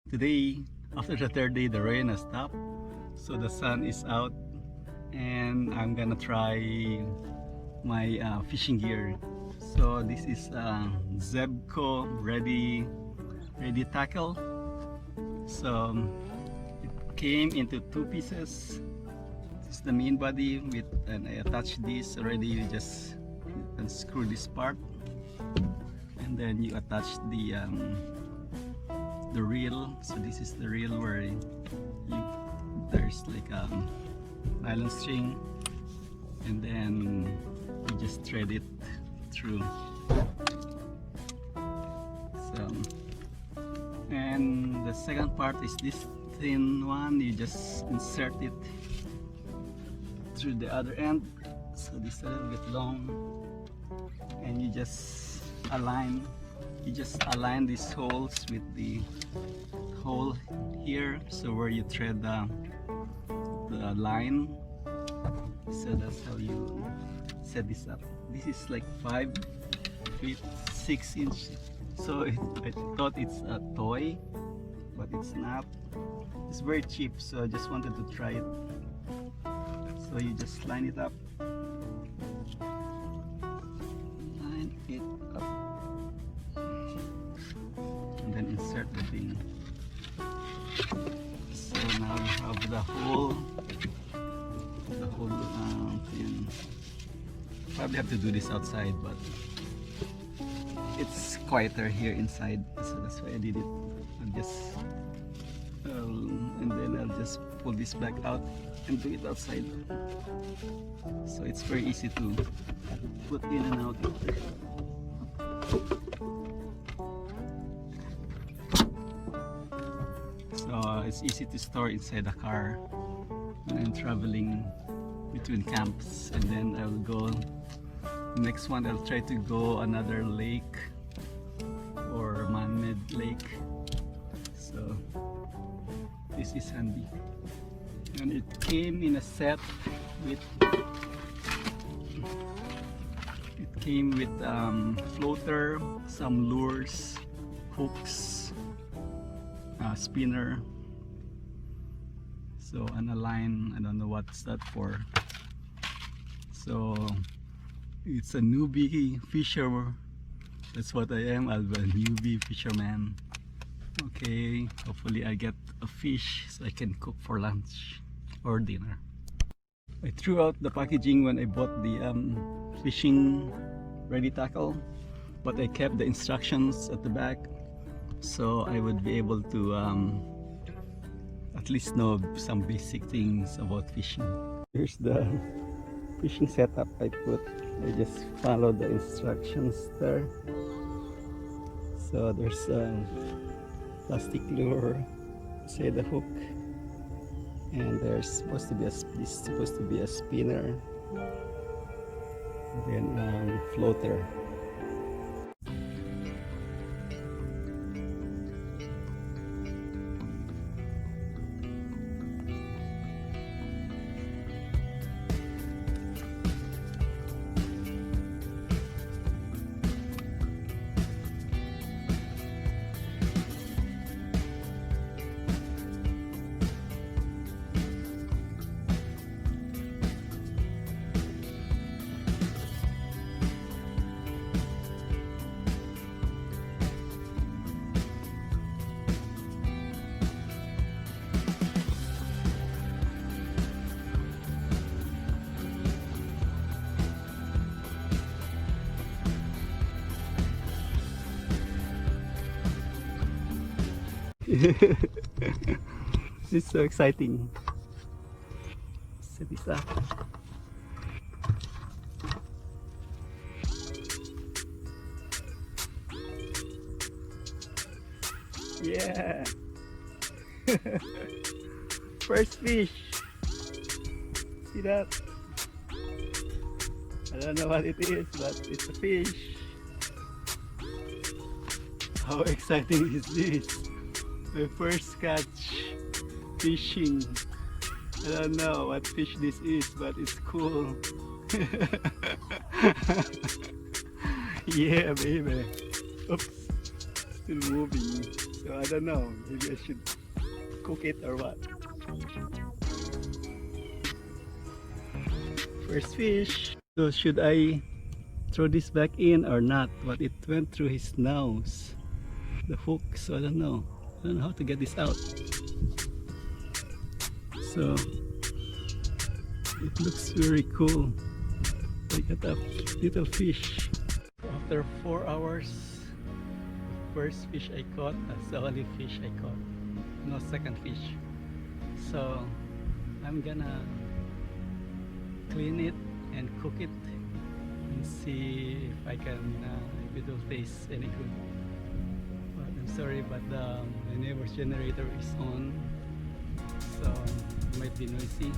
Today, after the third day, the rain has stopped, so the sun is out, and I'm gonna try my fishing gear. So this is Zebco ready tackle. So it came into two pieces. This is the main body with, and I attached this already. You just unscrew this part, and then you attach the reel. So this is the reel where there's like a nylon string, and then you just thread it through. So, and the second part is this thin one. You just insert it through the other end. So this is a little bit long, and you just align these holes with the hole here, so where you thread the line. So that's how you set this up. This is like 5 feet 6 inch. So I thought it's a toy, but it's not. It's very cheap, so I just wanted to try it. So you just line it up. Line it up. And then insert the thing. So now you have the whole thing. Probably have to do this outside, but it's quieter here inside, so that's why I did it. I'll just and then I'll just pull this back out and do it outside. So it's very easy to put in and out. So it's easy to store inside the car when I'm traveling between camps. And then I'll go, next one I'll try to go another lake or man-made lake. So this is handy, and it came in a set with floater, some lures, hooks, spinner, so and a line. I don't know what's that for. So it's a newbie fisher. That's what I am. I'll be a newbie fisherman. Okay, hopefully I get a fish so I can cook for lunch or dinner. I threw out the packaging when I bought the fishing ready tackle, but I kept the instructions at the back, so I would be able to at least know some basic things about fishing. Here's the fishing setup I put. I just followed the instructions there. So there's a plastic lure, say the hook, and there's supposed to be a spinner, and then floater. This is so exciting. Set this up. Yeah. First fish. See that? I don't know what it is, but it's a fish. How exciting is this? My first catch fishing. I don't know what fish this is, but it's cool. Yeah, baby. Oops. still moving. So I don't know. Maybe I should cook it or what. First fish. So should I throw this back in or not? But it went through his nose. The hook. So I don't know. I don't know how to get this out. So it looks very cool. I got a little fish. After 4 hours, first fish I caught. That's the only fish I caught. No second fish. So I'm gonna clean it and cook it and see if I can if it will taste any good. But I'm sorry, but the neighbor's generator is on, so it might be noisy.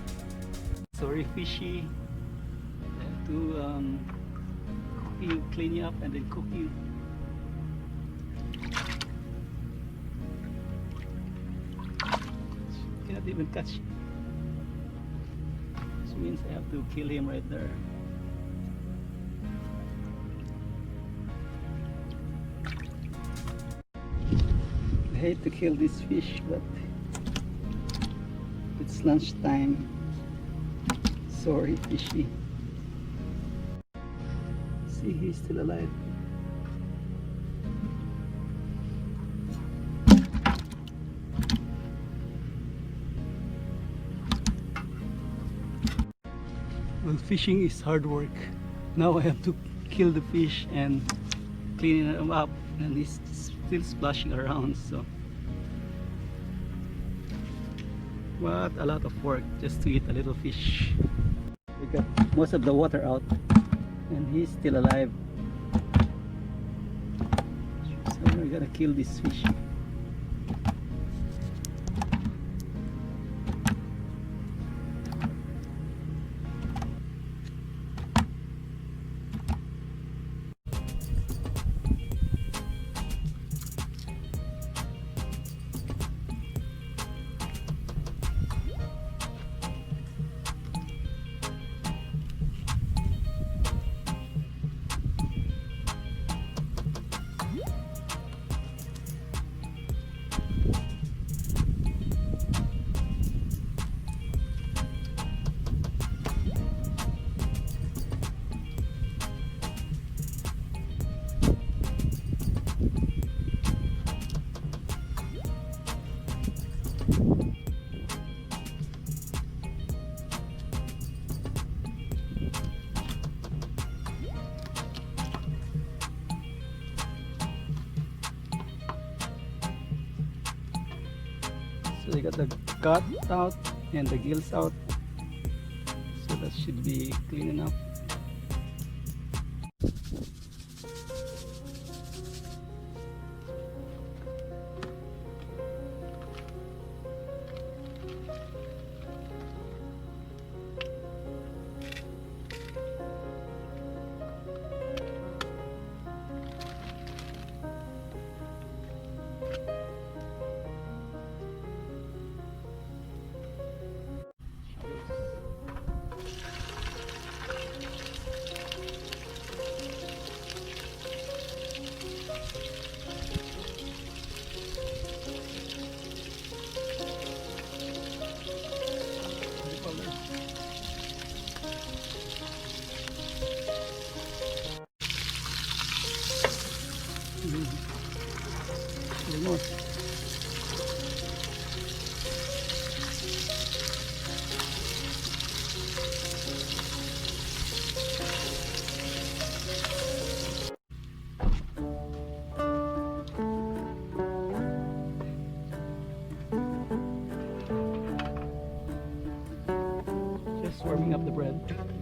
Sorry, fishy. I have to cook you, clean you up, and then cook you. Cannot even catch. Which means I have to kill him right there. I hate to kill this fish, but it's lunchtime. Sorry, fishy. See, he's still alive. Well, fishing is hard work. Now I have to kill the fish and clean him up, and he's still splashing around. So, what a lot of work just to eat a little fish. We got most of the water out, and he's still alive. So we're gonna kill this fish. So you got the gut out and the gills out, so that should be clean enough. More. Just warming up the bread.